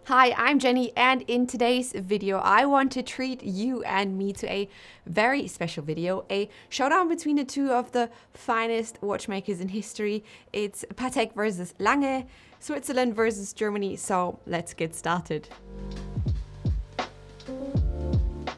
Hi, I'm Jenny, and in today's video, I want to treat you and me to a very special video, a showdown between the two of the finest watchmakers in history. It's Patek versus Lange, Switzerland versus Germany, so let's get started.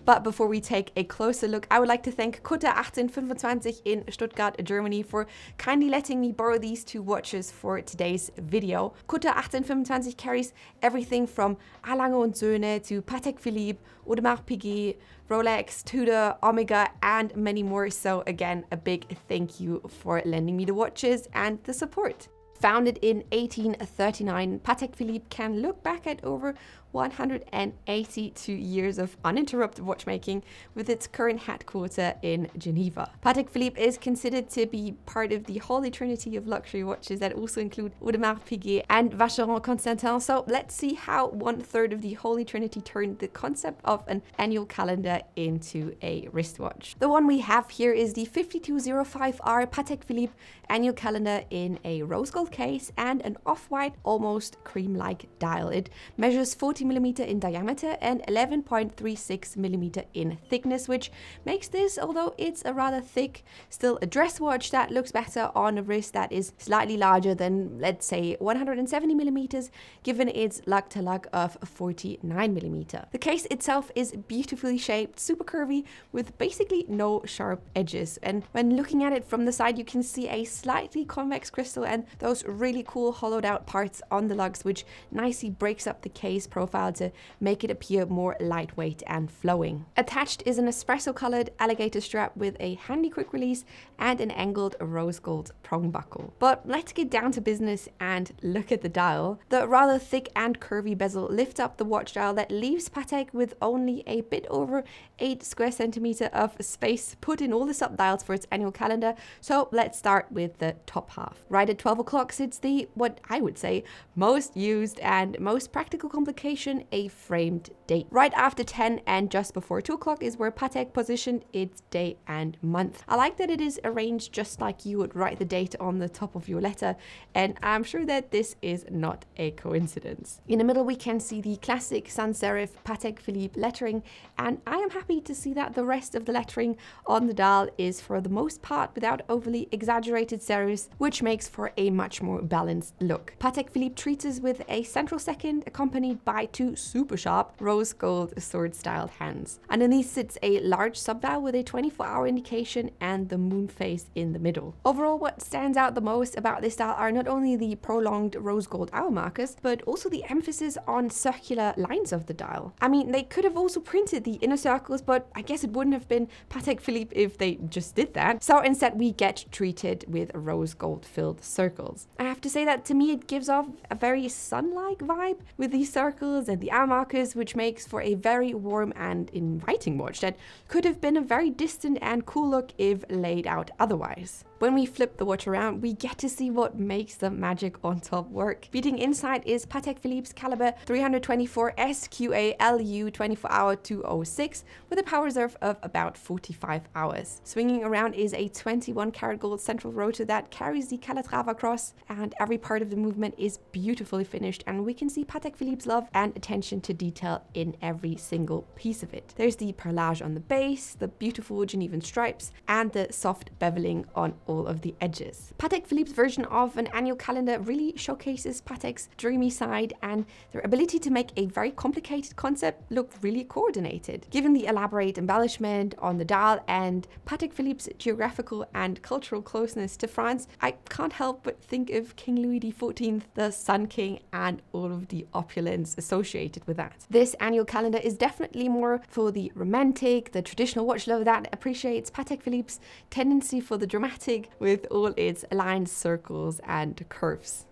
But before we take a closer look, I would like to thank Kutter 1825 in Stuttgart, Germany for kindly letting me borrow these two watches for today's video. Kutter 1825 carries everything from A.Lange&Söhne to Patek Philippe, Audemars Piguet, Rolex, Tudor, Omega, and many more. So again, a big thank you for lending me the watches and the support. Founded in 1839, Patek Philippe can look back at over 182 years of uninterrupted watchmaking with its current headquarters in Geneva. Patek Philippe is considered to be part of the holy trinity of luxury watches that also include Audemars Piguet and Vacheron Constantin. So let's see how 1/3 of the holy trinity turned the concept of an annual calendar into a wristwatch. The one we have here is the 5205R Patek Philippe annual calendar in a rose gold case and an off-white, almost cream-like dial. It measures 40mm in diameter and 11.36mm in thickness, which makes this, although it's a rather thick, still a dress watch that looks better on a wrist that is slightly larger than, let's say, 170mm, given its lug-to-lug of 49mm. The case itself is beautifully shaped, super curvy, with basically no sharp edges. And when looking at it from the side, you can see a slightly convex crystal and those really cool hollowed out parts on the lugs, which nicely breaks up the case profile to make it appear more lightweight and flowing. Attached is an espresso colored alligator strap with a handy quick release and an angled rose gold prong buckle. But let's get down to business and look at the dial. The rather thick and curvy bezel lifts up the watch dial that leaves Patek with only a bit over 8 square centimeters of space put in all the sub dials for its annual calendar. So let's start with the top half. Right at 12 o'clock sits the, what I would say, most used and most practical complication, a framed date. Right after 10 and just before 2 o'clock is where Patek positioned its day and month. I like that it is arranged just like you would write the date on the top of your letter, and I'm sure that this is not a coincidence. In the middle we can see the classic sans serif Patek Philippe lettering, and I am happy to see that the rest of the lettering on the dial is for the most part without overly exaggerated serifs, which makes for a much more balanced look. Patek Philippe treats us with a central second accompanied by two super sharp rose gold sword styled hands. Underneath sits a large subdial with a 24-hour indication and the moon phase in the middle. Overall, what stands out the most about this dial are not only the prolonged rose gold hour markers, but also the emphasis on circular lines of the dial. I mean, they could have also printed the inner circles, but I guess it wouldn't have been Patek Philippe if they just did that. So instead we get treated with rose gold filled circles. I have to say that to me it gives off a very sun-like vibe with these circles and the hour markers, which makes for a very warm and inviting watch that could have been a very distant and cool look if laid out otherwise. When we flip the watch around, we get to see what makes the magic on top work. Beating inside is Patek Philippe's caliber 324 SQA LU 24-hour 206 with a power reserve of about 45 hours. Swinging around is a 21 karat gold central rotor that carries the Calatrava cross, and every part of the movement is beautifully finished, and we can see Patek Philippe's love and attention to detail in every single piece of it. There's the perlage on the base, the beautiful Genevan stripes, and the soft beveling on all of the edges. Patek Philippe's version of an annual calendar really showcases Patek's dreamy side and their ability to make a very complicated concept look really coordinated. Given the elaborate embellishment on the dial and Patek Philippe's geographical and cultural closeness to France, I can't help but think of King Louis XIV, the Sun King, and all of the opulence associated with that. This annual calendar is definitely more for the romantic, the traditional watch lover that appreciates Patek Philippe's tendency for the dramatic with all its lines, circles, and curves.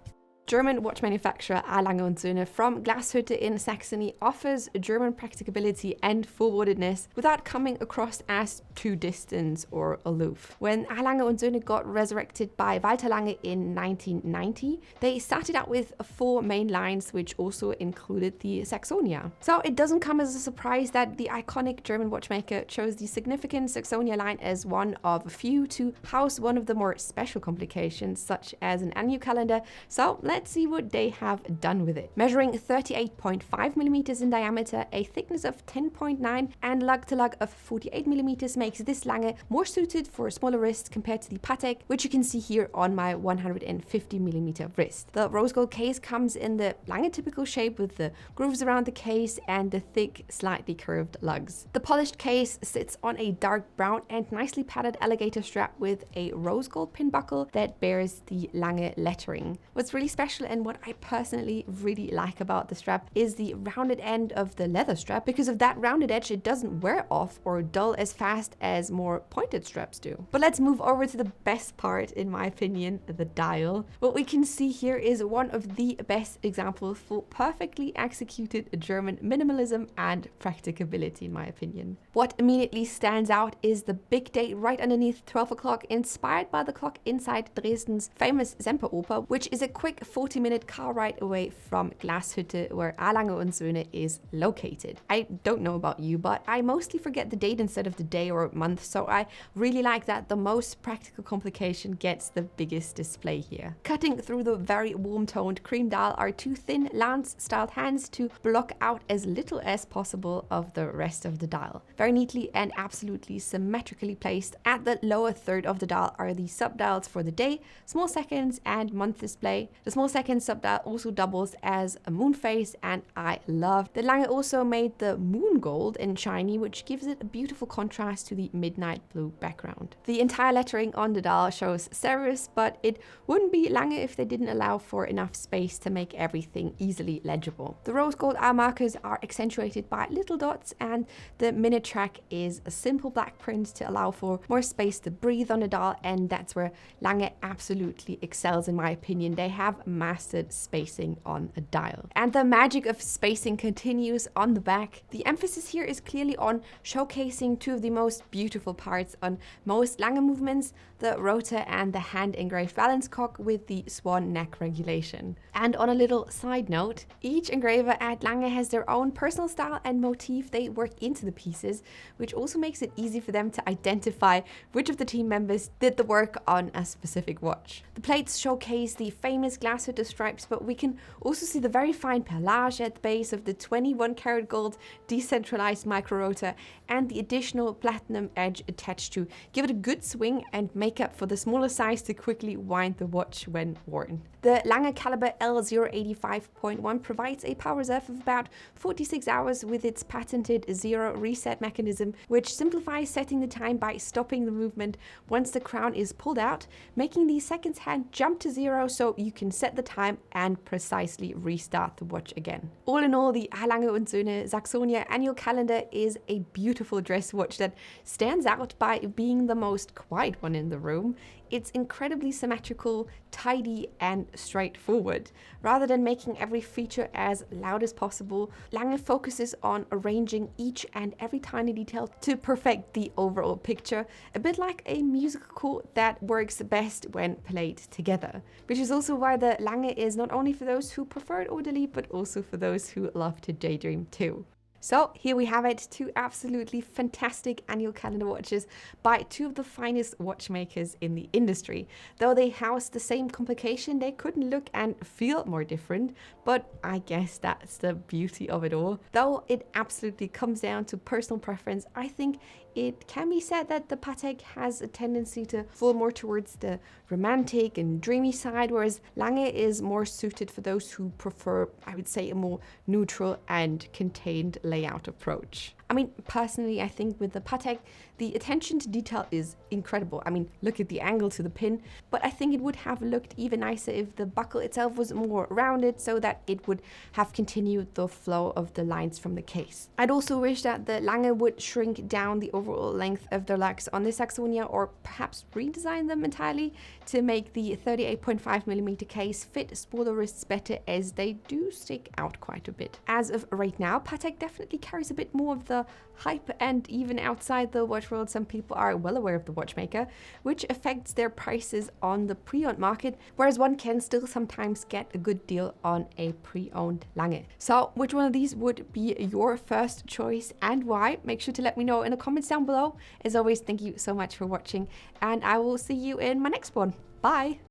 German watch manufacturer A.Lange&Söhne from Glashütte in Saxony offers German practicability and full-bloodedness without coming across as too distant or aloof. When A.Lange&Söhne got resurrected by Walter Lange in 1990, they started out with 4 main lines, which also included the Saxonia. So it doesn't come as a surprise that the iconic German watchmaker chose the significant Saxonia line as one of a few to house one of the more special complications, such as an annual calendar. So let's let's see what they have done with it. Measuring 38.5 millimeters in diameter, a thickness of 10.9 and lug to lug of 48 millimeters makes this Lange more suited for smaller wrists compared to the Patek, which you can see here on my 150 millimeter wrist. The rose gold case comes in the Lange typical shape with the grooves around the case and the thick, slightly curved lugs. The polished case sits on a dark brown and nicely padded alligator strap with a rose gold pin buckle that bears the Lange lettering. What's really special and what I personally really like about the strap is the rounded end of the leather strap. Because of that rounded edge, it doesn't wear off or dull as fast as more pointed straps do. But let's move over to the best part, in my opinion, the dial. What we can see here is one of the best examples for perfectly executed German minimalism and practicability, in my opinion. What immediately stands out is the big date right underneath 12 o'clock, inspired by the clock inside Dresden's famous Semperoper, which is a quick 40-minute car ride away from Glashütte, where A.Lange&Söhne is located. I don't know about you, but I mostly forget the date instead of the day or month, so I really like that the most practical complication gets the biggest display here. Cutting through the very warm-toned cream dial are two thin lance-styled hands to block out as little as possible of the rest of the dial. Very neatly and absolutely symmetrically placed at the lower third of the dial are the subdials for the day, small seconds, and month display. The small seconds subdial also doubles as a moon phase, and I love that Lange also made the moon gold and shiny, which gives it a beautiful contrast to the midnight blue background. The entire lettering on the dial shows serifs, but it wouldn't be Lange if they didn't allow for enough space to make everything easily legible. The rose gold hour markers are accentuated by little dots, and the minute track is a simple black print to allow for more space to breathe on the dial, and that's where Lange absolutely excels, in my opinion. They have mastered spacing on a dial. And the magic of spacing continues on the back. The emphasis here is clearly on showcasing two of the most beautiful parts on most Lange movements, the rotor and the hand-engraved balance cock with the swan neck regulation. And on a little side note, each engraver at Lange has their own personal style and motif they work into the pieces, which also makes it easy for them to identify which of the team members did the work on a specific watch. The plates showcase the famous Glashütte stripes, but we can also see the very fine perlage at the base of the 21 karat gold decentralized micro rotor and the additional platinum edge attached to give it a good swing and make up for the smaller size to quickly wind the watch when worn. The Lange caliber L085.1 provides a power reserve of about 46 hours with its patented zero reset mechanism, which simplifies setting the time by stopping the movement once the crown is pulled out, making the seconds hand jump to zero so you can set the time and precisely restart the watch again. All in all, the A.Lange&Söhne Saxonia annual calendar is a beautiful dress watch that stands out by being the most quiet one in the room. It's incredibly symmetrical, tidy, and straightforward. Rather than making every feature as loud as possible, Lange focuses on arranging each and every tiny detail to perfect the overall picture, a bit like a musical that works best when played together. Which is also why the Lange is not only for those who prefer it orderly, but also for those who love to daydream too. So here we have it, two absolutely fantastic annual calendar watches by two of the finest watchmakers in the industry. Though they house the same complication, they couldn't look and feel more different, but I guess that's the beauty of it all. Though it absolutely comes down to personal preference, I think it can be said that the Patek has a tendency to fall more towards the romantic and dreamy side, whereas Lange is more suited for those who prefer, I would say, a more neutral and contained layout approach. I mean, personally, I think with the Patek, the attention to detail is incredible. I mean, look at the angle to the pin, but I think it would have looked even nicer if the buckle itself was more rounded so that it would have continued the flow of the lines from the case. I'd also wish that the Lange would shrink down the overall length of their lugs on the Saxonia, or perhaps redesign them entirely to make the 38.5mm case fit smaller wrists better, as they do stick out quite a bit. As of right now, Patek definitely carries a bit more of the hype, and even outside the watch world, some people are well aware of the watchmaker, which affects their prices on the pre-owned market, whereas one can still sometimes get a good deal on a pre-owned Lange. So which one of these would be your first choice and why? Make sure to let me know in the comments down below. As always, thank you so much for watching, and I will see you in my next one. Bye!